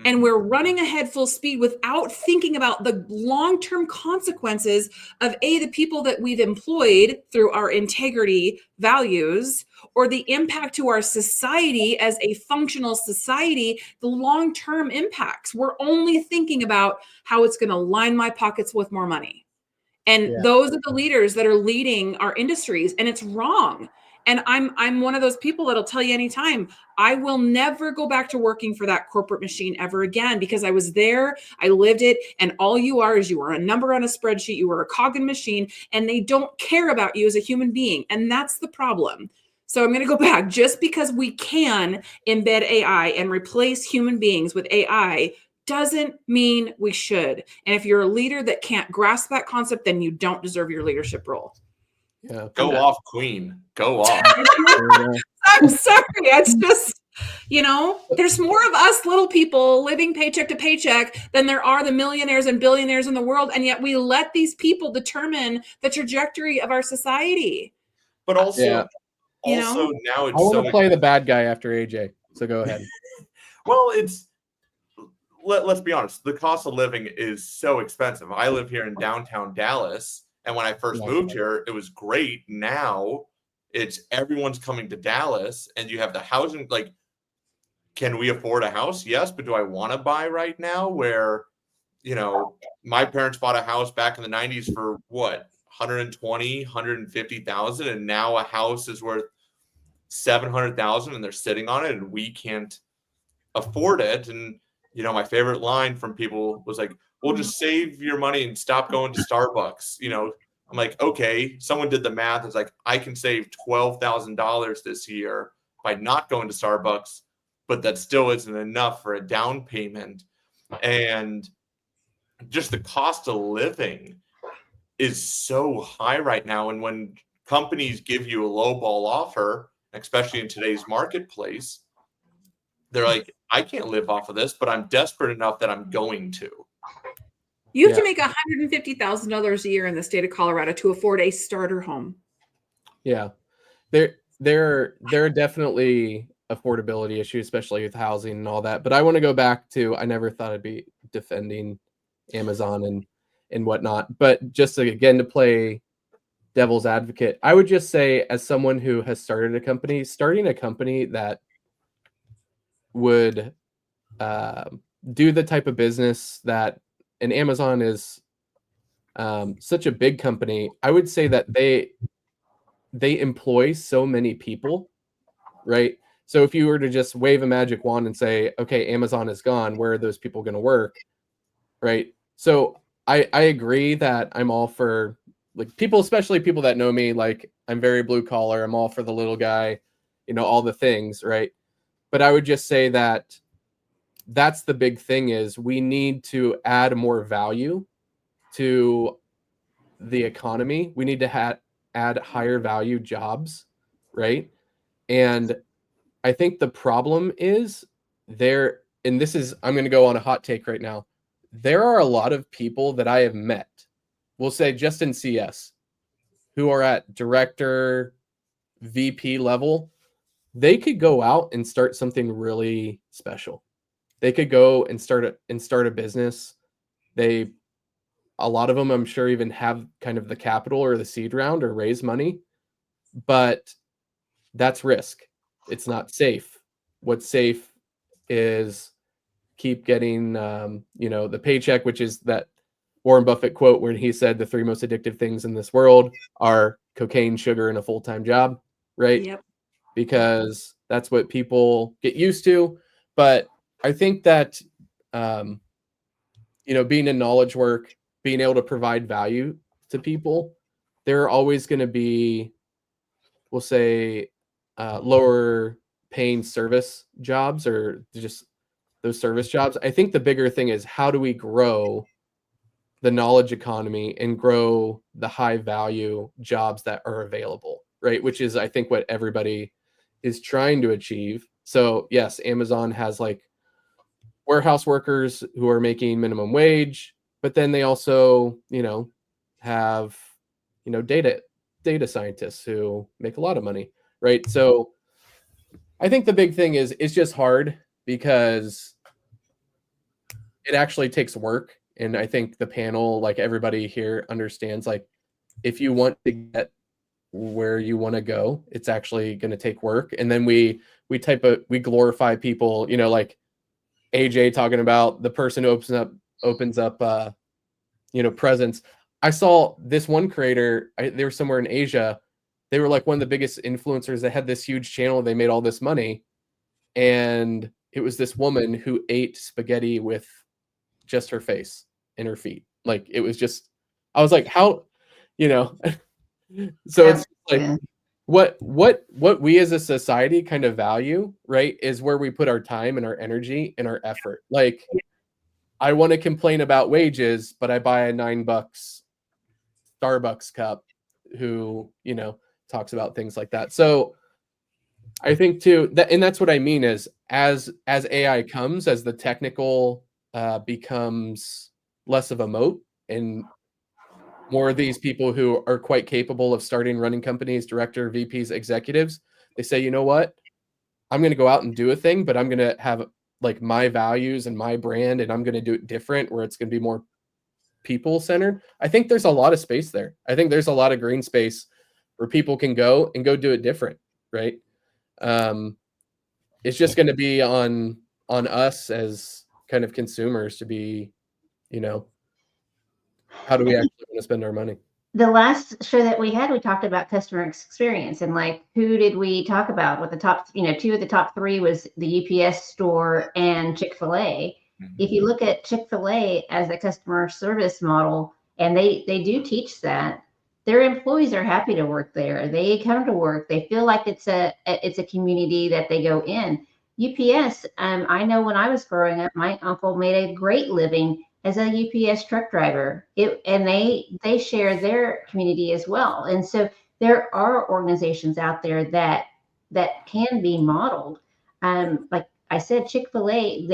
And we're running ahead full speed without thinking about the long-term consequences of the people that we've employed through our integrity values, or the impact to our society as a functional society, the long-term impacts. We're only thinking about how it's going to line my pockets with more money. And those are the leaders that are leading our industries, and it's wrong. And I'm one of those people that'll tell you anytime, I will never go back to working for that corporate machine ever again, because I was there, I lived it, and all you are is you are a number on a spreadsheet, you are a cog in a machine, and they don't care about you as a human being. And that's the problem. So I'm going to go back. Just because we can embed AI and replace human beings with AI doesn't mean we should. And if you're a leader that can't grasp that concept, then you don't deserve your leadership role. Yeah. Go off, Queen. Go off. I'm sorry. It's just, there's more of us little people living paycheck to paycheck than there are the millionaires and billionaires in the world. And yet we let these people determine the trajectory of our society. But also, now it's I want to play the bad guy after AJ. So go ahead. Well, let's be honest. The cost of living is so expensive. I live here in downtown Dallas. And when I first moved here, it was great. Now it's everyone's coming to Dallas, and you have the housing. Like, can we afford a house? Yes. But do I want to buy right now? Where, my parents bought a house back in the 90s for what? 120, 150,000. And now a house is worth 700,000, and they're sitting on it, and we can't afford it. And, my favorite line from people was like, well, just save your money and stop going to Starbucks. I'm like, okay, someone did the math. It's like, I can save $12,000 this year by not going to Starbucks, but that still isn't enough for a down payment. And just the cost of living is so high right now. And when companies give you a lowball offer, especially in today's marketplace, they're like, I can't live off of this, but I'm desperate enough that I'm going to. You have to make $150,000 a year in the state of Colorado to afford a starter home. Yeah, there are definitely affordability issues, especially with housing and all that. But I want to go back to, I never thought I'd be defending Amazon and whatnot, but just again to play devil's advocate, I would just say, as someone who has starting a company that would do the type of business that, and Amazon is such a big company, I would say that they employ so many people, right? So if you were to just wave a magic wand and say, okay, Amazon is gone, where are those people going to work, right? So I agree that I'm all for, like, people, especially people that know me, like, I'm very blue collar, I'm all for the little guy, all the things, right? But I would just say that that's the big thing, is we need to add more value to the economy. We need to add higher value jobs, right? And I think the problem is there, and this is, I'm going to go on a hot take right now. There are a lot of people that I have met, we'll say just in CS, who are at director, VP level. They could go out and start something really special. They could go and start a business. A lot of them, I'm sure, even have kind of the capital or the seed round or raise money, but that's risk. It's not safe. What's safe is keep getting, the paycheck, which is that Warren Buffett quote where he said the 3 most addictive things in this world are cocaine, sugar, and a full-time job, right? Yep. Because that's what people get used to. But I think that, being in knowledge work, being able to provide value to people, there are always going to be, we'll say, lower paying service jobs, or just those service jobs. I think the bigger thing is, how do we grow the knowledge economy and grow the high value jobs that are available, right? Which is, I think, what everybody is trying to achieve. So yes, Amazon has like warehouse workers who are making minimum wage, but then they also, have, data scientists who make a lot of money, right? So I think the big thing is, it's just hard because it actually takes work. And I think the panel, like everybody here, understands, like, if you want to get where you want to go, it's actually going to take work. And then we glorify people, like AJ talking about the person who opens up presents. I saw this one creator, they were somewhere in Asia. They were like one of the biggest influencers. They had this huge channel. They made all this money. And it was this woman who ate spaghetti with just her face and her feet. Like, it was just, I was like, how, so it's like, what we as a society kind of value, right, is where we put our time and our energy and our effort. Like, I want to complain about wages, but I buy a $9 Starbucks cup who, talks about things like that. So I think too, that, and that's what I mean is, as AI comes, as the technical becomes less of a moat, and more of these people who are quite capable of starting, running companies, director, VPs, executives, they say, you know what, I'm going to go out and do a thing, but I'm going to have like my values and my brand, and I'm going to do it different, where it's going to be more people centered. I think there's a lot of space there. I think there's a lot of green space where people can go do it different, right? It's just going to be on us as kind of consumers to be, how do we actually want to spend our money? The last show that we had, we talked about customer experience, and like, who did we talk about? With the top, 2 of the top 3 was the UPS store and Chick-fil-A. Mm-hmm. If you look at Chick-fil-A as a customer service model, and they do teach that, their employees are happy to work there. They come to work. They feel like it's a community that they go in. UPS, I know when I was growing up, my uncle made a great living as a UPS truck driver. And they share their community as well. And so there are organizations out there that can be modeled. Like I said, Chick-fil-A,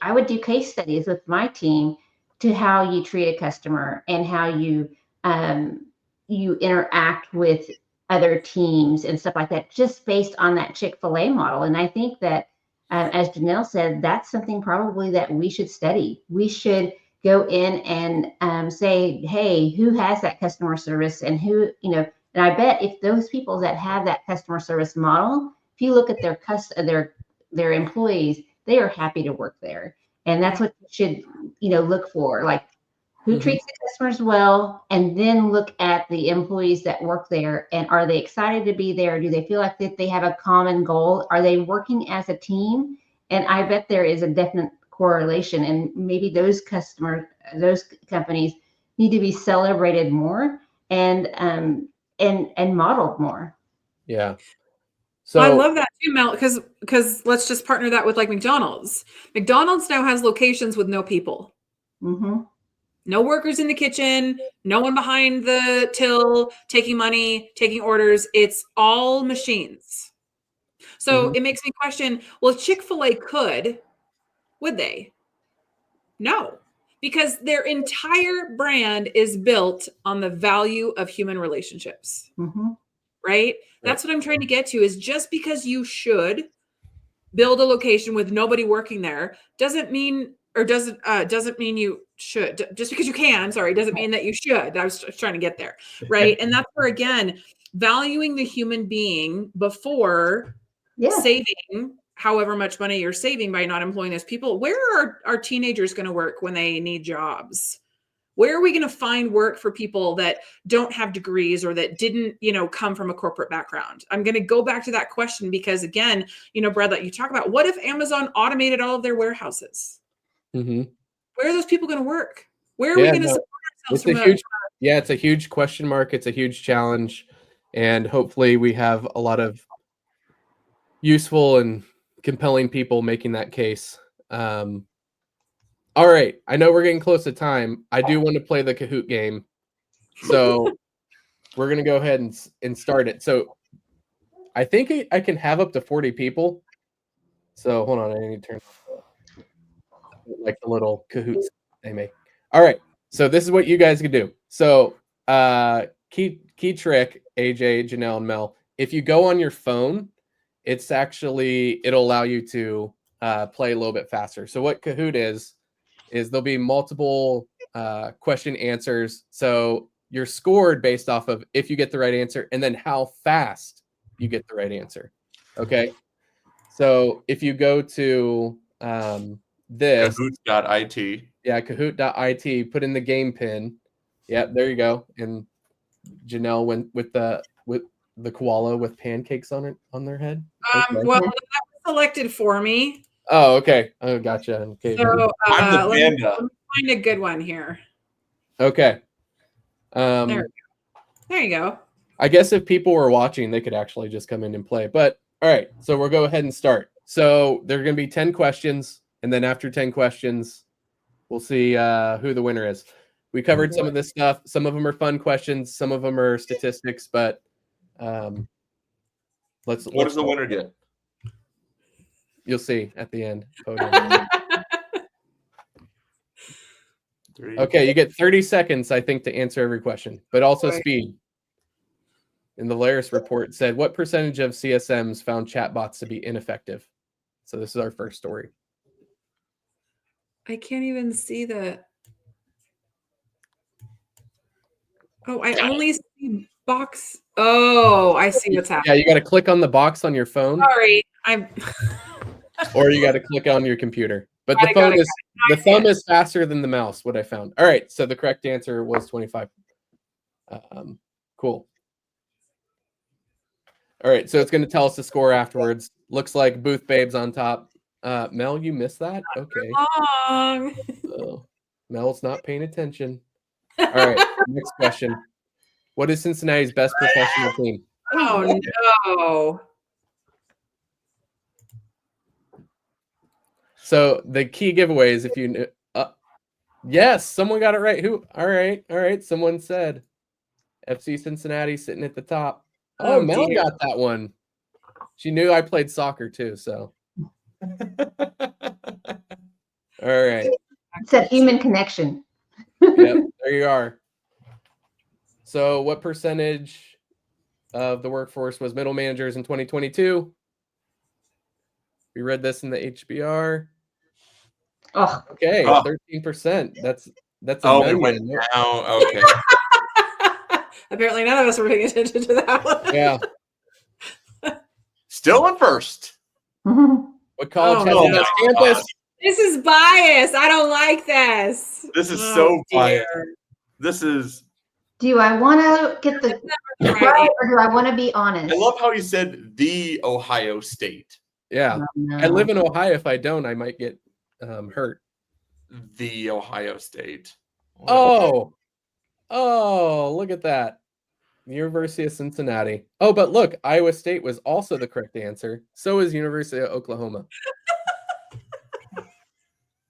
I would do case studies with my team to how you treat a customer and how you interact with other teams and stuff like that, just based on that Chick-fil-A model. And I think that, as Jenelle said, that's something probably that we should study. We should go in and say, hey, who has that customer service, and who, and I bet if those people that have that customer service model, if you look at their employees, they are happy to work there. And that's what you should, look for, like who treats the customers well, and then look at the employees that work there, and are they excited to be there? Do they feel like that they have a common goal? Are they working as a team? And I bet there is a definite correlation, and maybe those companies need to be celebrated more and modeled more. Yeah. So I love that too, Mel, because let's just partner that with like McDonald's. McDonald's now has locations with no people. Mm-hmm. No workers in the kitchen, no one behind the till taking money, taking orders. It's all machines. So it makes me question, well, Chick-fil-A would they? No, because their entire brand is built on the value of human relationships. Right? That's what I'm trying to get to, is just because you should build a location with nobody working there doesn't mean you should. Just because you can, doesn't mean that you should. I was trying to get there, right? And that's where, again, valuing the human being before saving however much money you're saving by not employing those people. Where are our teenagers going to work when they need jobs? Where are we going to find work for people that don't have degrees or that didn't, come from a corporate background? I'm going to go back to that question because, again, Brad, that you talk about, what if Amazon automated all of their warehouses? Where are those people going to work? Where are we going to support ourselves? It's a huge question mark. It's a huge challenge. And hopefully we have a lot of useful and compelling people making that case. All right. I know we're getting close to time. I do want to play the Kahoot game. So we're going to go ahead and start it. So I think I can have up to 40 people. So hold on. I need to turn like the little Kahoots they make. All right. So this is what you guys can do. So key trick, AJ, Jenelle, and Mel. If you go on your phone, it'll allow you to play a little bit faster. So what Kahoot is there'll be multiple question answers. So you're scored based off of if you get the right answer and then how fast you get the right answer. Okay. So if you go to this Kahoot.it. Yeah, Kahoot.it, put in the game pin. Yeah, there you go. And Jenelle went with the koala with pancakes on their head. Okay. Well, that was selected for me. Oh, okay. Oh, gotcha. Okay. So I'm the panda. Let me find a good one here. Okay. There you go. I guess if people were watching, they could actually just come in and play. But all right, so we'll go ahead and start. So there are going to be 10 questions, and then after 10 questions, we'll see who the winner is. We covered some of this stuff. Some of them are fun questions. Some of them are statistics. But what does the winner get? You'll see at the end. Okay, you get 30 seconds, I think, to answer every question, but also speed. And the Laris report said, what percentage of CSMs found chatbots to be ineffective? So this is our first story. I can't even see the... Oh, I only see box. Oh, I see what's happening. Yeah, you got to click on the box on your phone. Sorry, or you got to click on your computer. But the thumb is faster than the mouse, what I found. All right, so the correct answer was 25. Cool. All right, so it's going to tell us the score afterwards. Looks like Booth Babes on top. Mel, you missed that? Okay. Oh, Mel's not paying attention. All right, next question. What is Cincinnati's best professional team? Oh, no. So the key giveaway is if you yes, someone got it right. Who? All right. Someone said FC Cincinnati sitting at the top. Oh, Oh, Mel dear. got that one. She knew I played soccer too, so. All right. It's that human connection. Yep, there you are. So what percentage of the workforce was middle managers in 2022? We read this in the HBR. Oh, Okay, Oh. 13%. That's a Oh, it million. went down. Okay. Apparently, none of us were paying attention to that one. Yeah. Still in first. What college has Oh, the no. best campus? This is biased. I don't like this. This is Oh, so dear. biased. This is. do I want to get the right or do I want to be honest? I love how he said the Ohio State. Yeah. Oh, no. I live in Ohio. If I don't, I might get hurt. The Ohio State. Oh, look at that. University of Cincinnati. Oh, but look, Iowa State was also the correct answer. So is University of Oklahoma.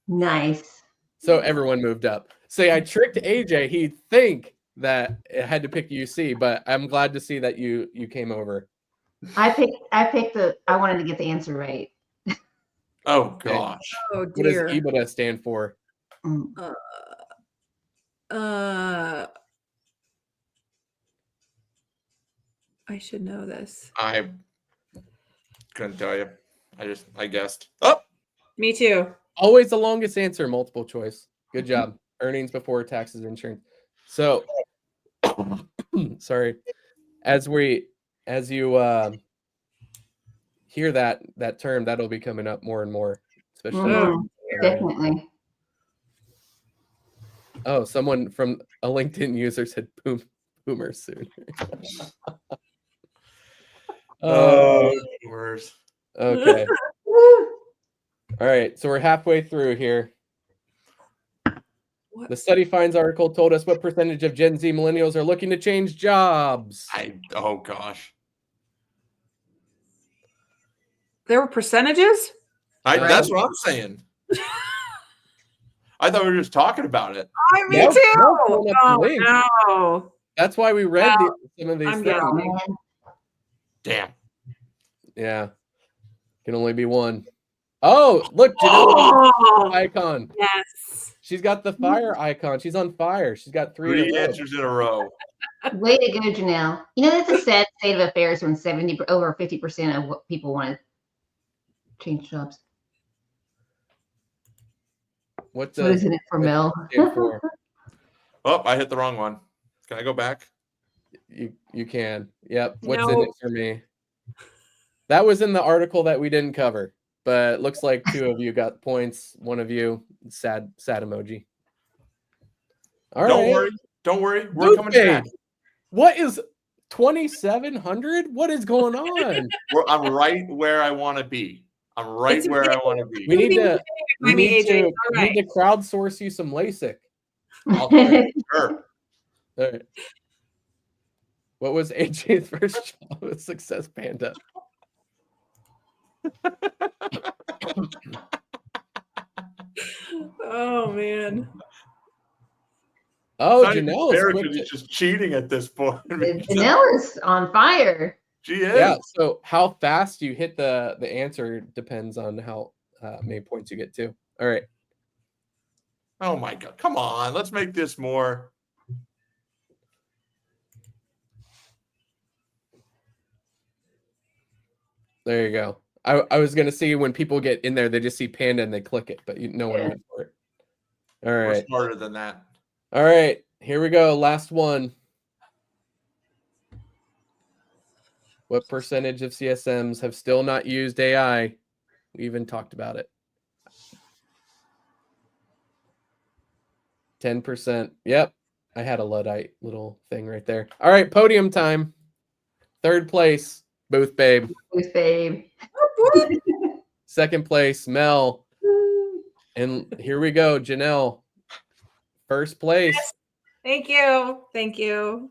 Nice. So everyone moved up. Say I tricked AJ. He'd think that it had to pick UC, but I'm glad to see that you came over. I picked I wanted to get the answer right. Oh gosh. Oh, What does dear. EBITDA stand for? I should know this. I couldn't tell you. I guessed. Oh, Me too. Always the longest answer, multiple choice. Good job. Earnings before taxes and insurance. So, sorry. As you hear that term, that'll be coming up more and more, especially. Definitely. Oh, someone from a LinkedIn user said boomer soon. worse. Okay. All right, so we're halfway through here. What? The Study Finds article told us what percentage of Gen Z millennials are looking to change jobs. Oh gosh. There were percentages? That's what I'm saying. I thought we were just talking about it. Me No, too. no, pulling up the Oh, link. no. That's why we read some of these I'm things. Oh, guessing. man. Damn. Yeah, can only be one. Oh, look, Janelle Oh, icon. yes. She's got the fire icon. She's on fire. She's got three in a row. answers in a row. Way to go, Jenelle. You know, that's a sad state of affairs when over 50% of what people want to change jobs. What What is it for Mel? Oh, I hit the wrong one. Can I go back? You can. Yep. What's No. in it for me? That was in the article that we didn't cover, but it looks like two of you got points. One of you, sad emoji. All right. Don't worry. We're coming back. What is 2,700? What is going on? I'm right where I want to be. I'm right It's where I okay. want to be. We need to AJ. All right. crowdsource you some LASIK. I'll do it. Sure. All right. What was AJ's first job with Success Panda? Oh, man. Oh, It's not Janelle's fair quick. because he's just cheating at this point. Janelle is on fire. She is. Yeah. So how fast you hit the answer depends on how many points you get to. All right. Oh my God. Come on. Let's make this more. There you go. I was gonna see when people get in there, they just see Panda and they click it, but no one went for it. All We're right. smarter than that. All right. Here we go. Last one. What percentage of CSMs have still not used AI? We even talked about it. 10%. Yep. I had a Luddite little thing right there. All right. Podium time. Third place, Booth Babe. Booth Babe. Second place, Mel. And here we go, Janelle. First place. Yes. Thank you. Thank you.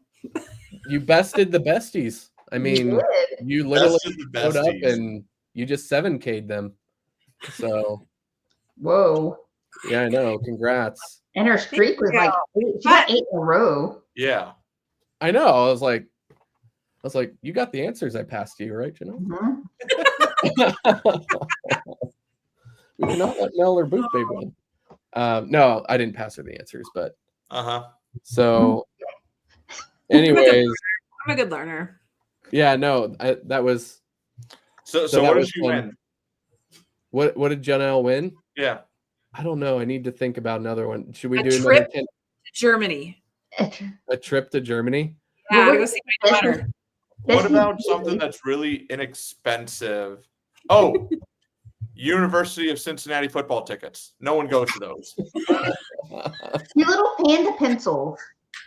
You bested the besties. I mean, you literally showed up and you just 7K'd them. So, whoa. Yeah, I know. Congrats. And her streak was like, she got 8 in a row. Yeah. I know. I was like, you got the answers I passed to you, right, Jenelle? We did not let Mel or Booth Babe win. No, I didn't pass her the answers, but so anyways, I'm a good learner. Yeah, no, that was so what did she win? What did Jenelle win? Yeah, I don't know. I need to think about another one. Should we A do trip another to Germany? a trip to Germany? Yeah, to go see my daughter. What about something that's really inexpensive? Oh, University of Cincinnati football tickets. No one goes to those. Your little panda pencils.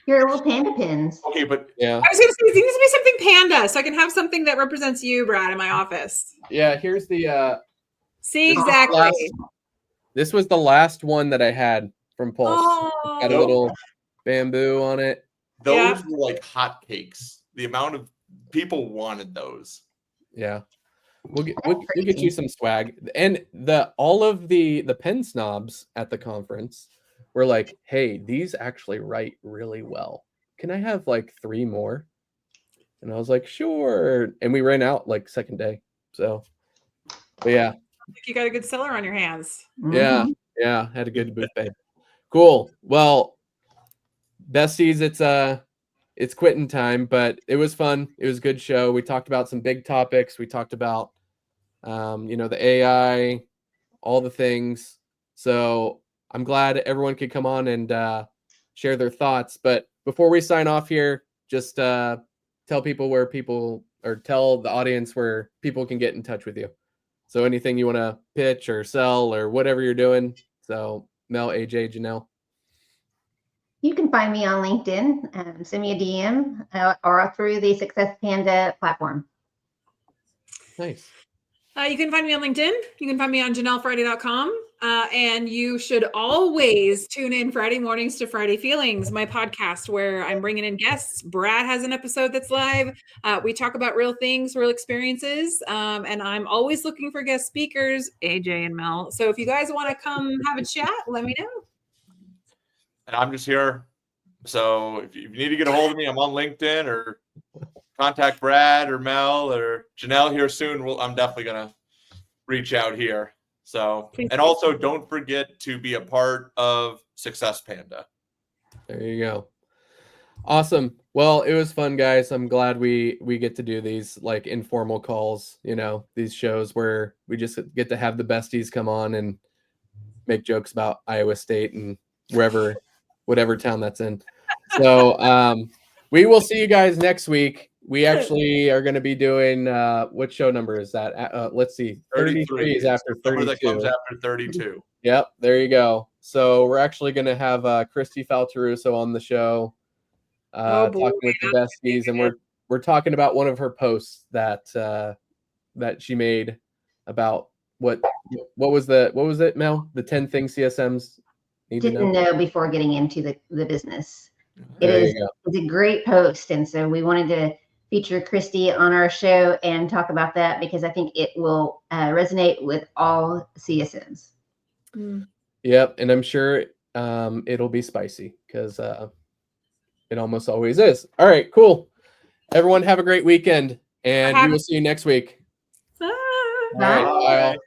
Your little panda pins. Okay, but yeah. I was going to say, it needs to be something panda, so I can have something that represents you, Brad, in my office. Yeah, here's the See, exactly. This was the last one that I had from Pulse. Oh. Got a little bamboo on it. Those were like hotcakes. The amount of people wanted those. Yeah. We'll get you some swag. And all of the pen snobs at the conference were like, hey, these actually write really well. Can I have like 3 more? And I was like, sure. And we ran out like second day. So, but yeah. I think you got a good seller on your hands. Yeah. Yeah. Had a good booth day. Cool. Well, Besties, it's quitting time, but it was fun. It was a good show. We talked about some big topics. We talked about, the AI, all the things. So I'm glad everyone could come on and share their thoughts. But before we sign off here, just tell the audience where people can get in touch with you. So anything you want to pitch or sell or whatever you're doing. So Mel, AJ, Jenelle. You can find me on LinkedIn. Send me a DM or through the Success Panda platform. Nice. You can find me on LinkedIn. You can find me on JenelleFriday.com. And you should always tune in Friday mornings to Friday Feelings, my podcast where I'm bringing in guests. Brad has an episode that's live. We talk about real things, real experiences. And I'm always looking for guest speakers, AJ and Mel. So if you guys want to come have a chat, let me know. And I'm just here. So if you need to get a hold of me, I'm on LinkedIn or contact Brad or Mel or Jenelle here soon. I'm definitely going to reach out here. So, and also don't forget to be a part of Success Panda. There you go. Awesome. Well, it was fun, guys. I'm glad we get to do these like informal calls, these shows where we just get to have the besties come on and make jokes about Iowa State and whatever town that's in. So we will see you guys next week. We actually are going to be doing what show number is that? Let's see. 33 is after 32. That comes after 32. Yep, there you go. So we're actually going to have Christy Falteruso on the show talking with the besties, and we're talking about one of her posts that she made about what was it, Mel? The 10 things CSMs didn't know before getting into the business. It's a great post, and so we wanted to feature Christy on our show and talk about that because I think it will resonate with all CSMs. Yep, and I'm sure it'll be spicy because it almost always is. All right, cool. Everyone have a great weekend, and we will see you next week. Bye. All right, bye.